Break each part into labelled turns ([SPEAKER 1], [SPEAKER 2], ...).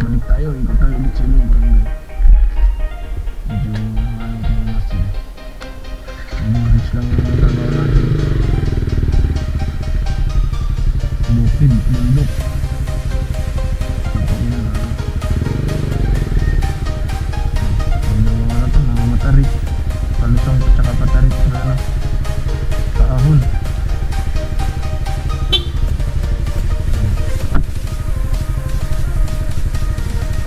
[SPEAKER 1] Balik tayo, ikot tayo ulit sa ilong barangay. Medyo ano ko mga master. Buris lang yung trabaho natin. Bukid, bundok. Kapag na ano to, mga matarik. Palusong tsaka patarik na ano, kaahon.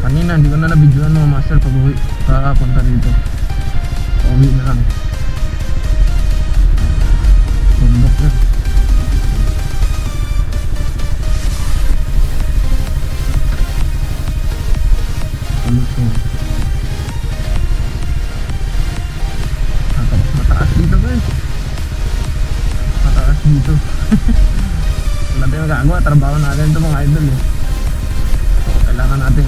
[SPEAKER 1] Kanina hindi ko na nabidyoan mga master pag uwi punta dito. Pauwi na lang. Bundok na. Palusong. Mataas dito guys. Mataas dito. Wala tayong magagawa. Trabaho natin ito mga idol eh. Kailangan natin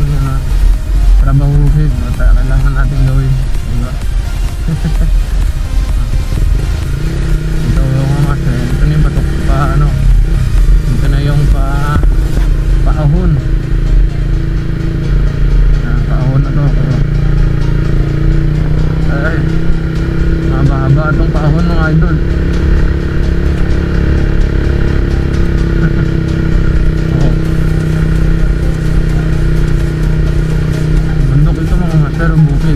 [SPEAKER 1] trabahuhin, kailangan natin gawin, diba? Ito mga master, ito na yung patok pa ano, ito na yung paahon. Paahon na to. Ay, mahaba-haba itong paahon mga idol. Pero bukid.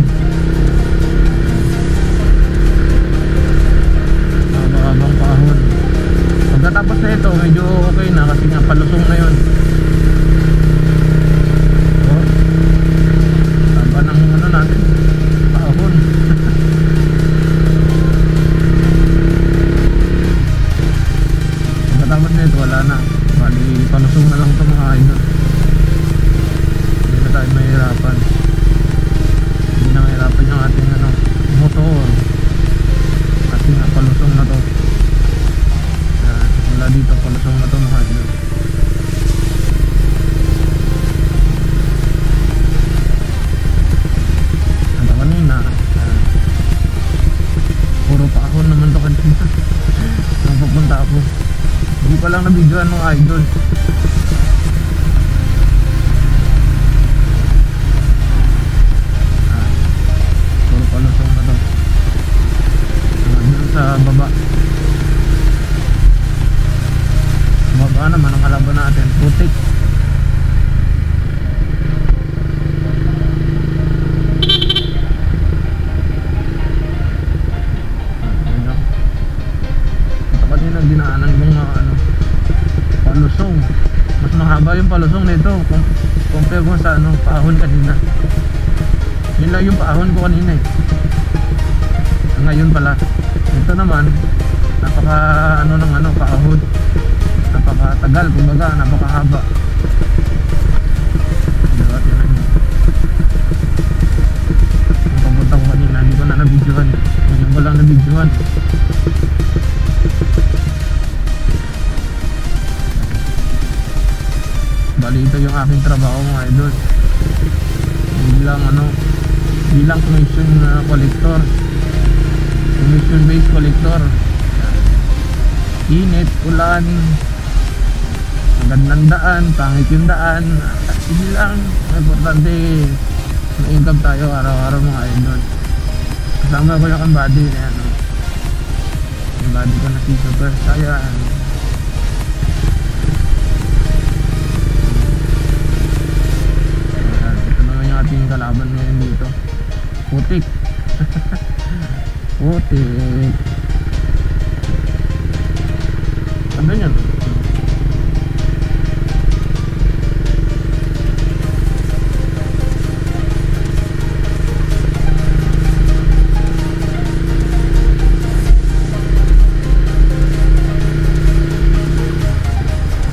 [SPEAKER 1] Mababang paahon. Pagkatapos na ito, medyo okay na kasi nga palusong na yun. Oh, taba ng ano natin, paahon. Pagkatapos na ito, wala na. Bali, palusong na lang ito mga idol. Hindi na tayo mahirapan. Nangirapan yung ating motor kasi nga palusong na to. Mula dito palusong na to mga idol. Ano kanina puro paahon naman to kanina. Nung pupunta ako hindi pa lang nabidyoan mga idol. Palusong na to sa baba. Baba naman ang kalaban natin, putik. Ito kanina dinaanan kong palusong. Mas mahaba yung palusong nito compare ko sa paahon kanina. Yun lang yung paahon ko kanina eh. Ngayon pala ito naman napaka paahon, napakatagal kumbaga, napakahaba. Diba, tinan nyo yung papunta ko kanina, hindi ko na nabidyohan. Ngayon ko lang nabidyohan. Bali ito yung aking trabaho mga idol, bilang commission collector, commission based collector. Init, ulan, magandang daan, pangit yung daan, hindi lang importante ma-income tayo araw-araw mga idol. Kasama ko yung kambady na yung body ko na si Super Saiyan. Ito naman yung ating kalaban ngayon dito, putik. Putik. Ano yan?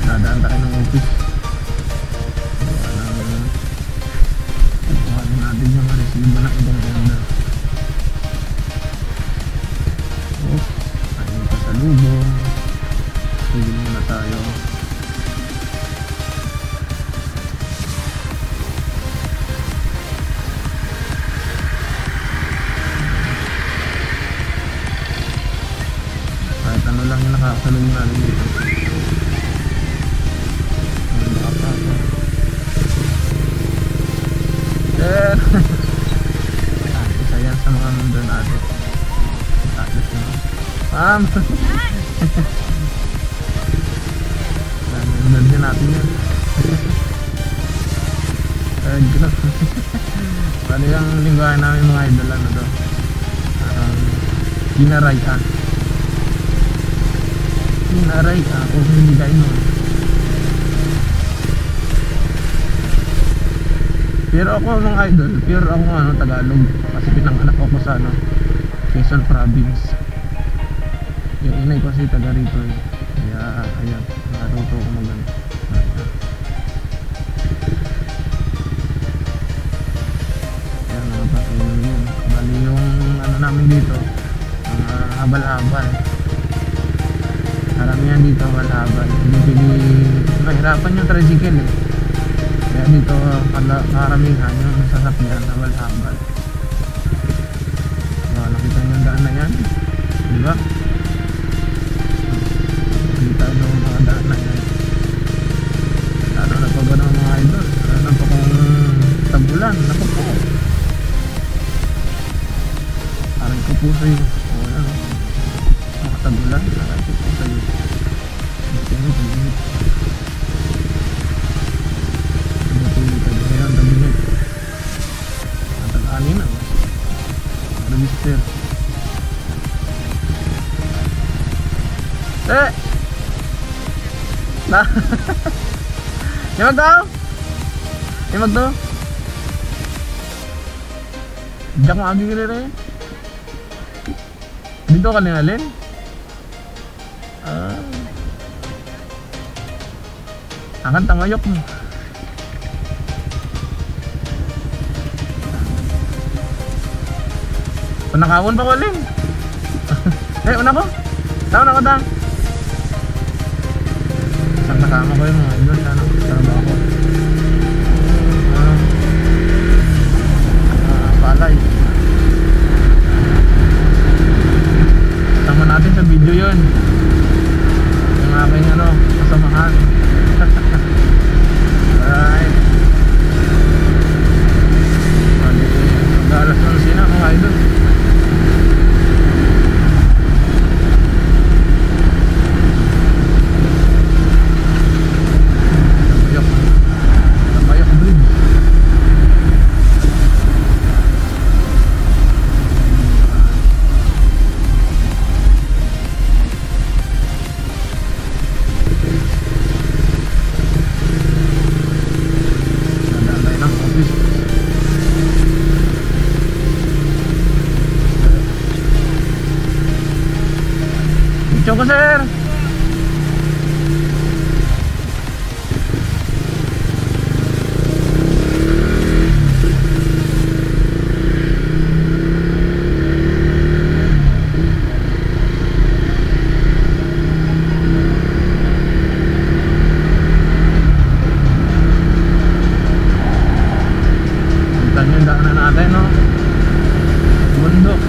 [SPEAKER 1] Dadaan tayo ng office. Kuhanin natin yung resibo na ibang ganda. Oh, ayun pa sa lubong. Sige muna tayo. Kahit ano lang yung nakasalubong natin dito. sir. Yan, isa yan sa mga nandun natin. Tapos na. Ma'am. Nandun din natin yan. Bali yung lingwahe namin mga idol, ano to, ginaray kung hindi kayo nun. Pero ako mga idol, pure ako Tagalog, kasi pinanganak ako sa Quezon Province. Yung inay ko kasi taga rito eh. Kaya ayan, natuto ko magano. Ayan mga patuloy yun. Bali yung namin dito, mga habal-habal. Karamihan dito habal-habal. Hindi mahirapan yung tricycle eh. Kaya dito karamihan yung sasakyan habal-habal. Nakita nyo yung daan na yan, diba? Kita nyo yung mga daan na yan. Lalo na pa ba ng mga idol? Lalo na pa kung tabulan, naku po. Aray ko po sa'yo. O ano, mga tabulan, aray ko po sa'yo. Tingin. Taginit. Matag-ani na. Register. Na. Imag daw. Diyak mo agi kiri rin. Dito ka ninalin. Akan tamayok mo. Panakawon pa ko ling. Una ko. Tao na ko dang. Isang nakama ko yung mga idol sa trabaho. Palay. Tama natin sa video yun. Yung aking kasamahan. Alright. Mag-alas ng sina mga idol. Choco sir. Punta yung daanan natin, no? Bundok.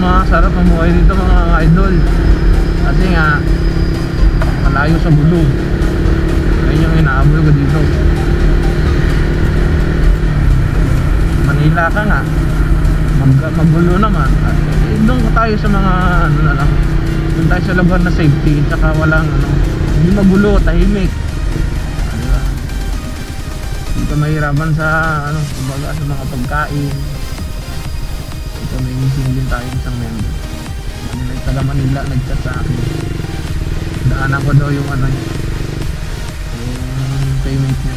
[SPEAKER 1] Masarap mamuhay dito mga idol kasi nga malayo sa bulog. Ayun yung inaabol ko dito. Manila ka nga magulo naman. Doon tayo sa mga na lang, doon tayo sa lugar na safety at saka walang hindi magulo, tahimik. Diba? Dito mahirapan sa kumbaga sa mga pagkain. May missing din tayo isang member. Taga Manila nag-chat sa akin. Daanan ko daw yung yung payment niya.